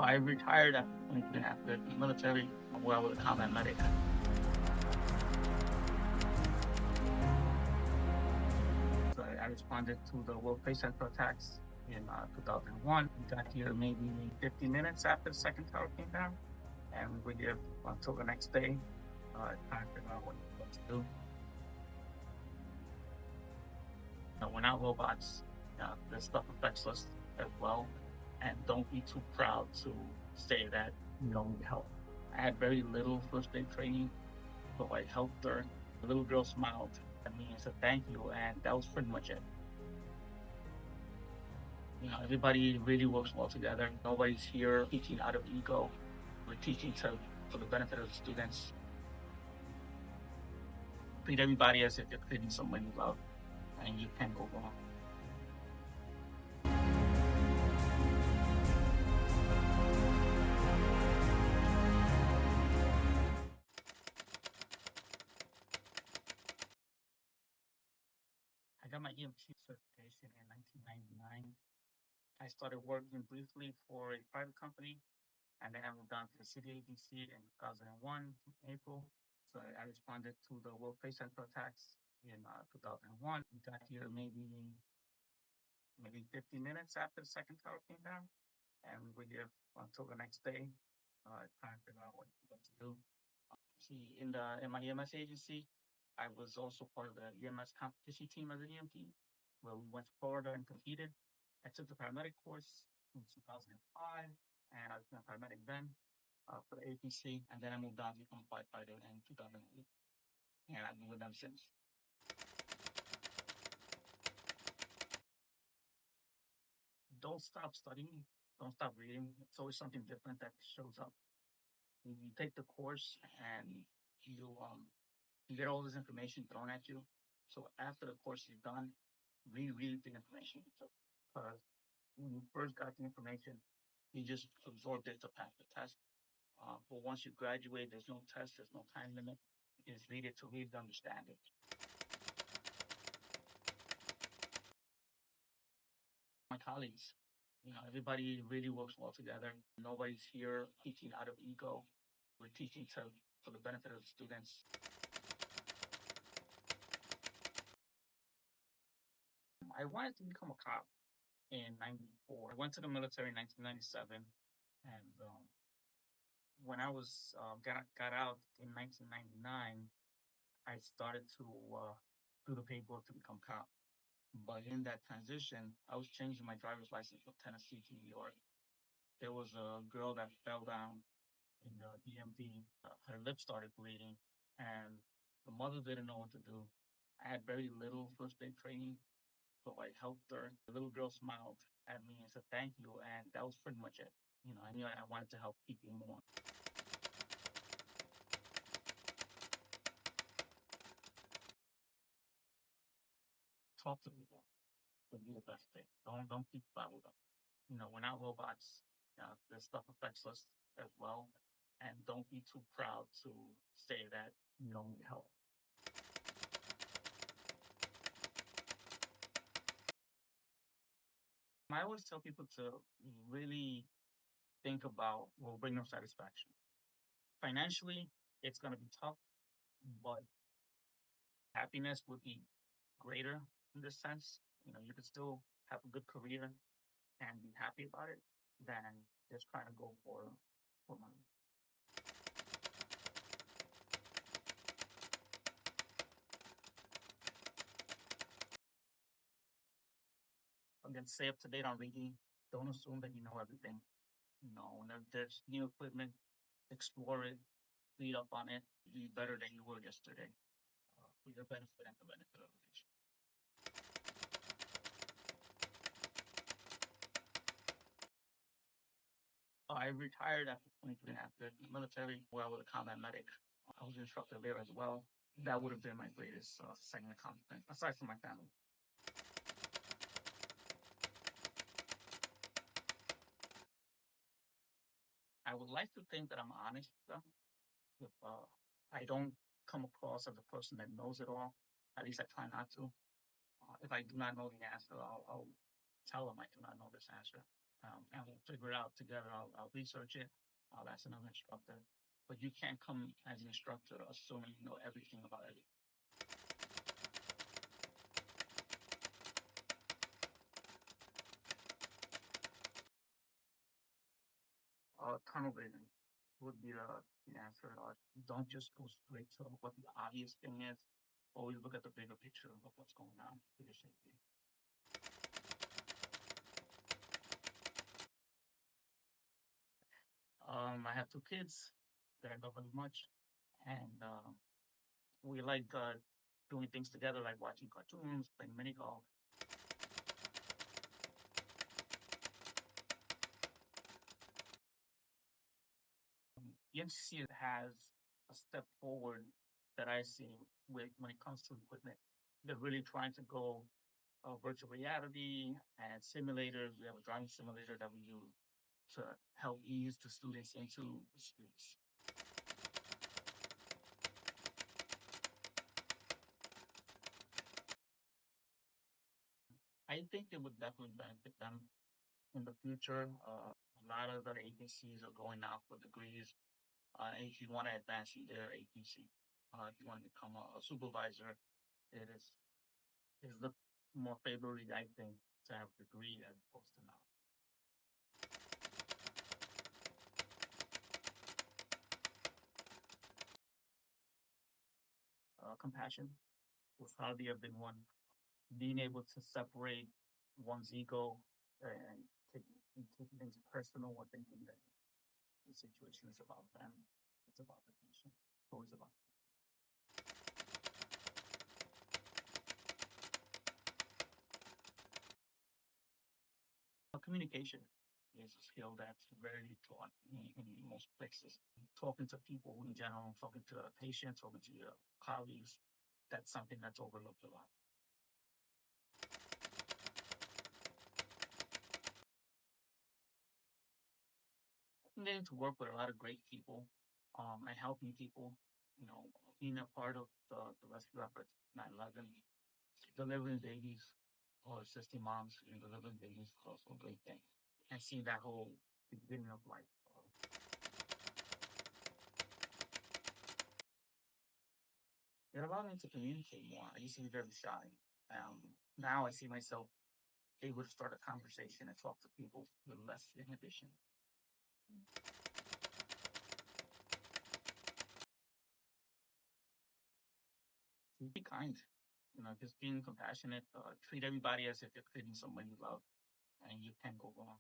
So I retired after 23 after the military, where I was a combat medic. So I responded to the World Trade Center attacks in 2001. We got here maybe 50 minutes after the second tower came down, and we were here until the next day, trying to figure out what to do. We're not robots. This stuff affects us as well. And don't be too proud to say that you don't need help. I had very little first aid training, but I helped her. The little girl smiled at me and said thank you, and that was pretty much it. Everybody really works well together. Nobody's here teaching out of ego. We're teaching for the benefit of the students. Treat everybody as if you're treating someone you love, and you can't go wrong. I got my EMT certification in 1999. I started working briefly for a private company, and then I moved on to the city agency in 2001, April. So I responded to the World Trade Center attacks in 2001. We got here maybe 50 minutes after the second tower came down, and we were here until the next day, trying to figure out what to do. See, in my EMS agency, I was also part of the EMS competition team as an EMT, where we went to Florida and competed. I took the paramedic course in 2005, and I was a paramedic then for the agency, and then I moved on to become a firefighter in 2008, and I've been with them since. Don't stop studying. Don't stop reading. It's always something different that shows up. You take the course and you get all this information thrown at you. So after the course is done, read the information. Because when you first got the information, you just absorbed it to pass the test. But once you graduate, there's no test, there's no time limit. You just read it to read to understand it. My colleagues, everybody really works well together. Nobody's here teaching out of ego. We're teaching for the benefit of the students. I wanted to become a cop in 94. I went to the military in 1997, and when I was got out in 1999, I started to do the paperwork to become cop. But in that transition, I was changing my driver's license from Tennessee to New York. There was a girl that fell down in the DMV. Her lip started bleeding, and the mother didn't know what to do. I had very little first aid training, so I helped her. The little girl smiled at me and said thank you, and that was pretty much it. I knew I wanted to help people more. Talk to people would be the best thing. Don't keep quiet with them. We're not robots. This stuff affects us as well, and don't be too proud to say that you don't need help. I always tell people to really think about what will bring them satisfaction. Financially, it's going to be tough, but happiness would be greater in this sense. You could still have a good career and be happy about it than just trying to go for money. Again, stay up to date on reading. Don't assume that you know everything. When there's new equipment, explore it, read up on it, be better than you were yesterday for your benefit and the benefit of the nation. I retired after 23 after the military, where I was a combat medic. I was an instructor there as well. That would have been my greatest second accomplishment, aside from my family. I would like to think that I'm honest with them. If I don't come across as a person that knows it all, at least I try not to. If I do not know the answer, I'll tell them I do not know this answer. and we'll figure it out together. I'll research it. I'll ask another instructor. But you can't come as an instructor assuming you know everything about everything. Tunnel vision would be the answer. Don't just go straight to what the obvious thing is. Always look at the bigger picture of what's going on, bigger safety. I have two kids that I love very much, and we like doing things together, like watching cartoons, playing mini golf. EMC has a step forward that I see with when it comes to equipment. They're really trying to go virtual reality and simulators. We have a driving simulator that we use to help ease the students into the streets. I think it would definitely benefit them in the future. A lot of other agencies are going out for degrees. If you want to advance in their agency, if you want to become a supervisor, it is the more favorably, I think, to have a degree as opposed to not. Compassion would probably have been one. Being able to separate one's ego and take, take things personal or thinking that the situation is about them. It's about the person. It's always about communication is a skill that's rarely taught in most places. Talking to people in general, talking to patients, talking to your colleagues, that's something that's overlooked a lot. I'm getting to work with a lot of great people and helping people, you know, being a part of the rescue efforts, 9/11, delivering babies or assisting moms in delivering babies is also a great thing. And seeing that whole beginning of life. It allowed me to communicate more. I used to be very shy. Now I see myself able to start a conversation and talk to people with less inhibition. Be kind, you know, just being compassionate. Treat everybody as if you're treating somebody you love, and you can't go wrong.